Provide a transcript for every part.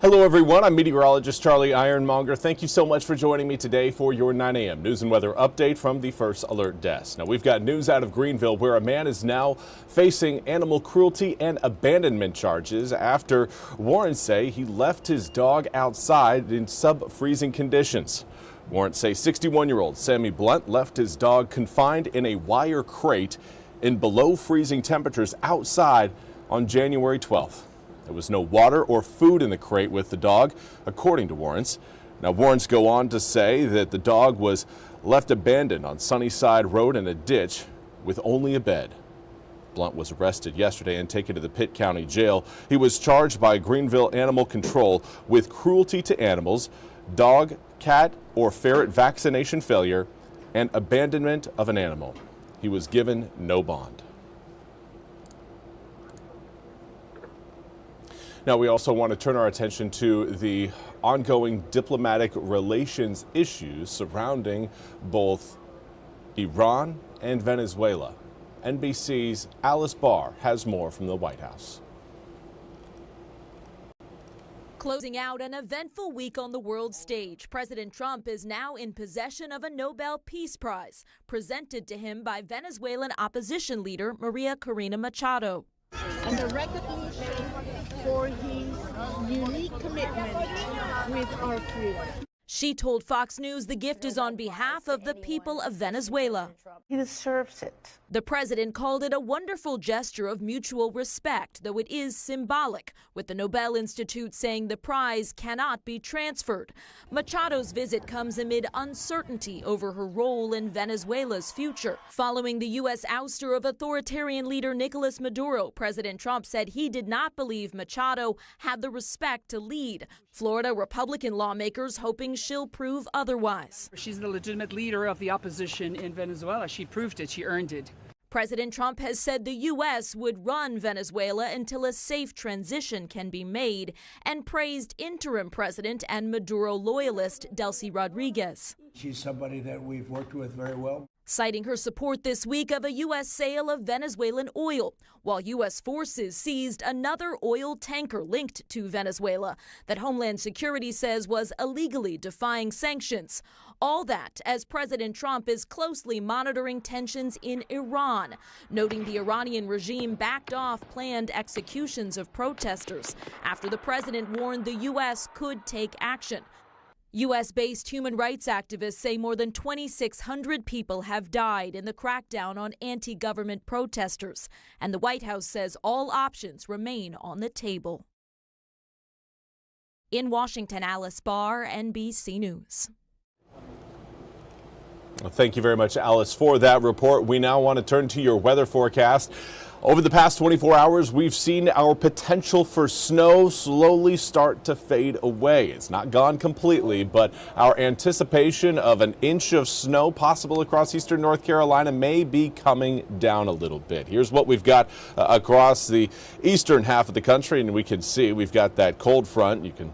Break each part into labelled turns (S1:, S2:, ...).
S1: Hello everyone, I'm Meteorologist Charlie Ironmonger. Thank you so much for joining me today for your 9 a.m. news and weather update from the First Alert Desk. Now we've got news out of Greenville where a man is now facing animal cruelty and abandonment charges after warrants say he left his dog outside in sub-freezing conditions. Warrants say 61-year-old Sammy Blunt left his dog confined in a wire crate in below freezing temperatures outside on January 12th. There was no water or food in the crate with the dog, according to warrants. Now, warrants go on to say that the dog was left abandoned on Sunnyside Road in a ditch with only a bed. Blunt was arrested yesterday and taken to the Pitt County Jail. He was charged by Greenville Animal Control with cruelty to animals, dog, cat, or ferret vaccination failure, and abandonment of an animal. He was given no bond. Now, we also want to turn our attention to the ongoing diplomatic relations issues surrounding both Iran and Venezuela. NBC's Alice Barr has more from the White House.
S2: Closing out an eventful week on the world stage, President Trump is now in possession of a Nobel Peace Prize presented to him by Venezuelan opposition leader Maria Corina Machado.
S3: And the recognition for his unique commitment with our freedom.
S2: She told Fox News the gift is on behalf of the people of Venezuela.
S3: He deserves it.
S2: The president called it a wonderful gesture of mutual respect, though it is symbolic, with the Nobel Institute saying the prize cannot be transferred. Machado's visit comes amid uncertainty over her role in Venezuela's future. Following the U.S. ouster of authoritarian leader Nicolas Maduro, President Trump said he did not believe Machado had the respect to lead. Florida Republican lawmakers hoping she'll prove otherwise.
S4: She's the legitimate leader of the opposition in Venezuela. She proved it. She earned it.
S2: President Trump has said the U.S. would run Venezuela until a safe transition can be made and praised interim president and Maduro loyalist Delcy Rodriguez.
S5: She's somebody that we've worked with very well.
S2: Citing her support this week of a U.S. sale of Venezuelan oil, while U.S. forces seized another oil tanker linked to Venezuela that Homeland Security says was illegally defying sanctions. All that as President Trump is closely monitoring tensions in Iran, noting the Iranian regime backed off planned executions of protesters after the president warned the U.S. could take action. U.S.-based human rights activists say more than 2,600 people have died in the crackdown on anti-government protesters, and the White House says all options remain on the table. In Washington, Alice Barr, NBC News.
S1: Well, thank you very much, Alice, for that report. We now want to turn to your weather forecast. Over the past 24 hours, we've seen our potential for snow slowly start to fade away. It's not gone completely, but our anticipation of an inch of snow possible across eastern North Carolina may be coming down a little bit. Here's what we've got across the eastern half of the country, and we can see we've got that cold front. You can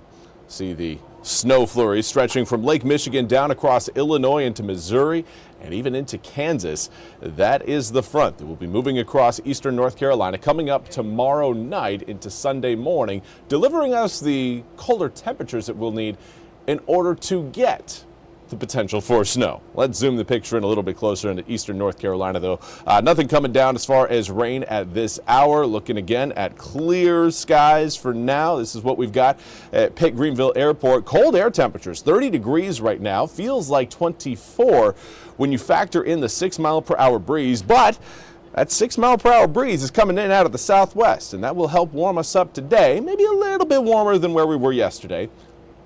S1: see the snow flurries stretching from Lake Michigan down across Illinois into Missouri and even into Kansas. That is the front that will be moving across eastern North Carolina coming up tomorrow night into Sunday morning, delivering us the colder temperatures that we'll need in order to get the potential for snow. Let's zoom the picture in a little bit closer into eastern North Carolina, though. Nothing coming down as far as rain at this hour. Looking again at clear skies for now. This is what we've got at Pitt Greenville Airport. Cold air temperatures, 30 degrees right now. Feels like 24 when you factor in the 6-mile-per-hour breeze, but that 6-mile-per-hour breeze is coming in out of the southwest, and that will help warm us up today. Maybe a little bit warmer than where we were yesterday.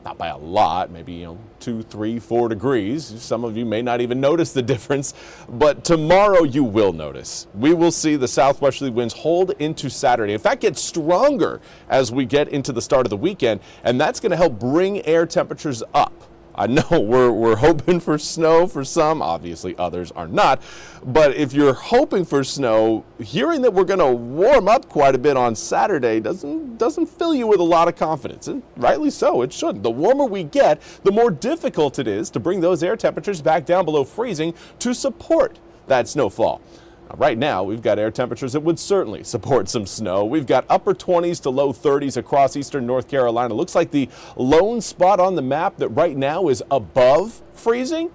S1: Not by a lot, maybe 2, 3, 4 degrees. Some of you may not even notice the difference, but tomorrow you will notice. We will see the southwesterly winds hold into Saturday. In fact, get stronger as we get into the start of the weekend, and that's going to help bring air temperatures up. I know we're hoping for snow for some, obviously others are not, but if you're hoping for snow, hearing that we're going to warm up quite a bit on Saturday doesn't fill you with a lot of confidence, and rightly so, it shouldn't. The warmer we get, the more difficult it is to bring those air temperatures back down below freezing to support that snowfall. Right now, we've got air temperatures that would certainly support some snow. We've got upper 20s to low 30s across eastern North Carolina. Looks like the lone spot on the map that right now is above freezing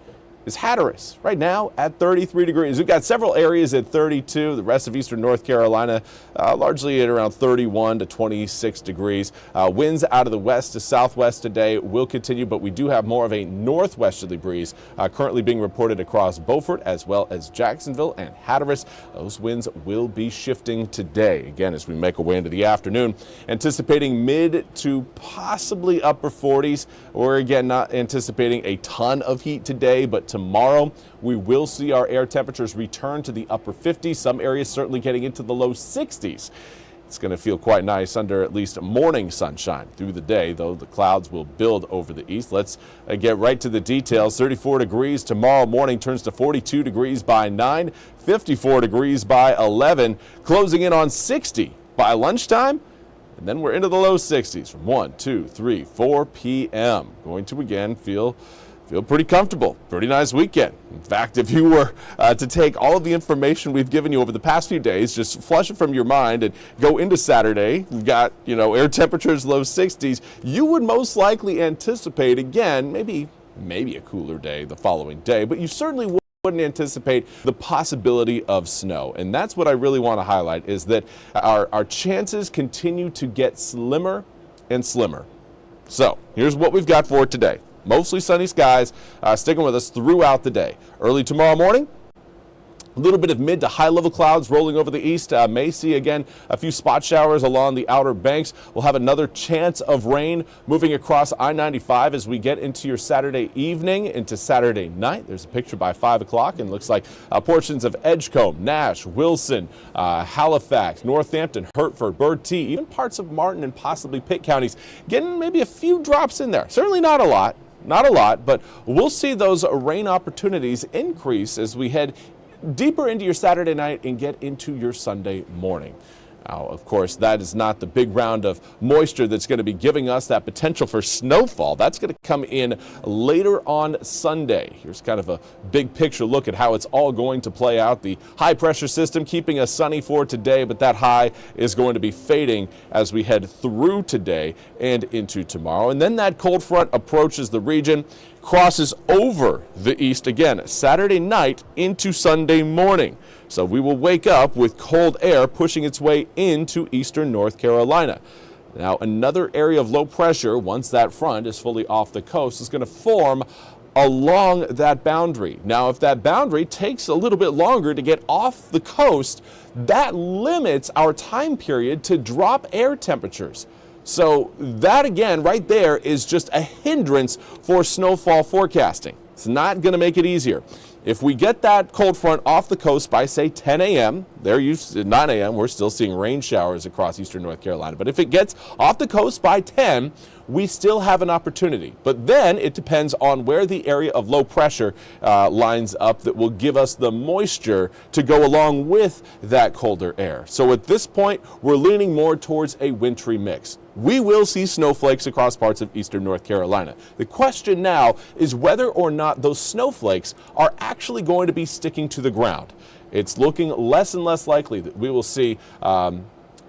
S1: is Hatteras, right now at 33 degrees. We've got several areas at 32. The rest of eastern North Carolina largely at around 31 to 26 degrees. Winds out of the west to southwest today will continue, but we do have more of a northwesterly breeze currently being reported across Beaufort as well as Jacksonville and Hatteras. Those winds will be shifting today, again, as we make our way into the afternoon. Anticipating mid to possibly upper 40s. We're again not anticipating a ton of heat today, but tomorrow we will see our air temperatures return to the upper 50s. Some areas certainly getting into the low 60s. It's going to feel quite nice under at least morning sunshine through the day, though the clouds will build over the east. Let's get right to the details. 34 degrees tomorrow morning turns to 42 degrees by 9, 54 degrees by 11, closing in on 60 by lunchtime. And then we're into the low 60s from 1, 2, 3, 4 p.m. Going to again feel pretty comfortable. Pretty nice weekend. In fact, if you were to take all of the information we've given you over the past few days, just flush it from your mind and go into Saturday, we've got, air temperatures low 60s, you would most likely anticipate, again, maybe a cooler day the following day, but you certainly wouldn't anticipate the possibility of snow. And that's what I really want to highlight, is that our chances continue to get slimmer and slimmer. So here's what we've got for today. Mostly sunny skies sticking with us throughout the day. Early tomorrow morning, a little bit of mid to high level clouds rolling over the east. May see again a few spot showers along the outer banks. We'll have another chance of rain moving across I-95 as we get into your Saturday evening, into Saturday night. There's a picture by 5 o'clock and looks like portions of Edgecombe, Nash, Wilson, Halifax, Northampton, Hertford, Bertie, even parts of Martin and possibly Pitt counties getting maybe a few drops in there. Certainly not a lot. But we'll see those rain opportunities increase as we head deeper into your Saturday night and get into your Sunday morning. Now, of course, that is not the big round of moisture that's going to be giving us that potential for snowfall. That's going to come in later on Sunday. Here's kind of a big picture look at how it's all going to play out. The high pressure system keeping us sunny for today, but that high is going to be fading as we head through today and into tomorrow. And then that cold front approaches the region, crosses over the east again Saturday night into Sunday morning. So we will wake up with cold air pushing its way into eastern North Carolina. Now, another area of low pressure, once that front is fully off the coast, is going to form along that boundary. Now, if that boundary takes a little bit longer to get off the coast, that limits our time period to drop air temperatures. So that, again, right there is just a hindrance for snowfall forecasting. It's not going to make it easier. If we get that cold front off the coast by, say, 10 a.m., they're used to 9 a.m., we're still seeing rain showers across eastern North Carolina. But if it gets off the coast by 10, we still have an opportunity. But then it depends on where the area of low pressure lines up that will give us the moisture to go along with that colder air. So at this point, we're leaning more towards a wintry mix. We will see snowflakes across parts of eastern North Carolina. The question now is whether or not those snowflakes are actually going to be sticking to the ground. It's looking less and less likely that we will see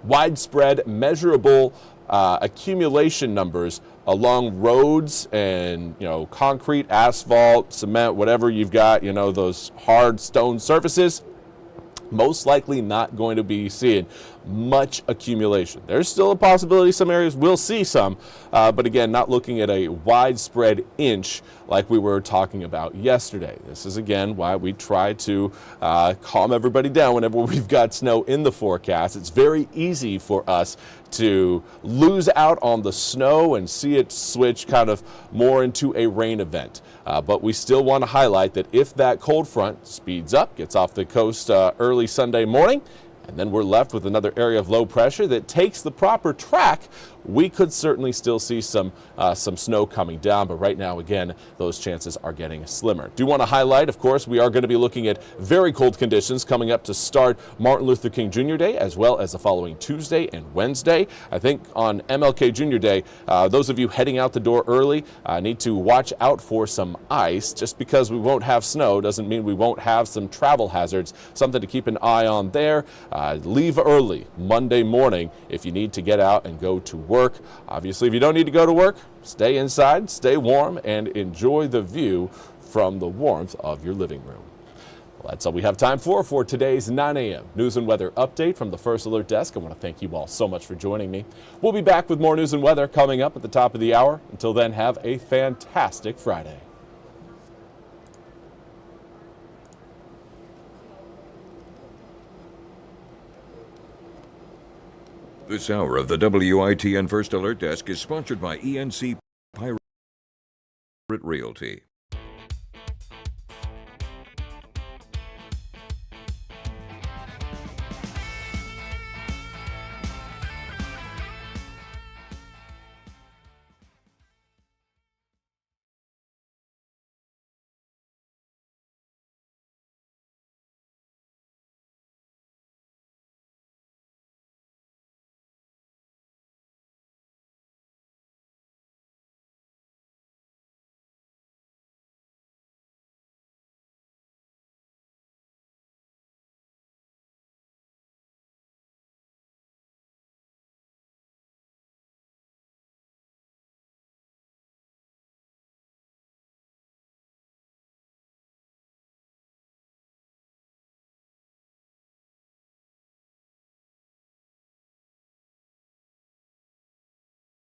S1: widespread, measurable accumulation numbers along roads and, concrete, asphalt, cement, whatever you've got, those hard stone surfaces. Most likely not going to be seeing much accumulation. There's still a possibility some areas will see some, but again, not looking at a widespread inch like we were talking about yesterday. This is again why we try to calm everybody down whenever we've got snow in the forecast. It's very easy for us to lose out on the snow and see it switch kind of more into a rain event. But we still want to highlight that if that cold front speeds up, gets off the coast early Sunday morning, and then we're left with another area of low pressure that takes the proper track we could certainly still see some snow coming down, but right now, again, those chances are getting slimmer. Do want to highlight, of course, we are going to be looking at very cold conditions coming up to start Martin Luther King Jr. Day, as well as the following Tuesday and Wednesday. I think on MLK Jr. Day, those of you heading out the door early need to watch out for some ice. Just because we won't have snow doesn't mean we won't have some travel hazards. Something to keep an eye on there. Leave early Monday morning if you need to get out and go to work. Obviously, if you don't need to go to work, stay inside, stay warm, and enjoy the view from the warmth of your living room. Well, that's all we have time for today's 9 a.m. news and weather update from the First Alert Desk. I want to thank you all so much for joining me. We'll be back with more news and weather coming up at the top of the hour. Until then, have a fantastic Friday.
S6: This hour of the WITN First Alert Desk is sponsored by ENC Pirate Realty.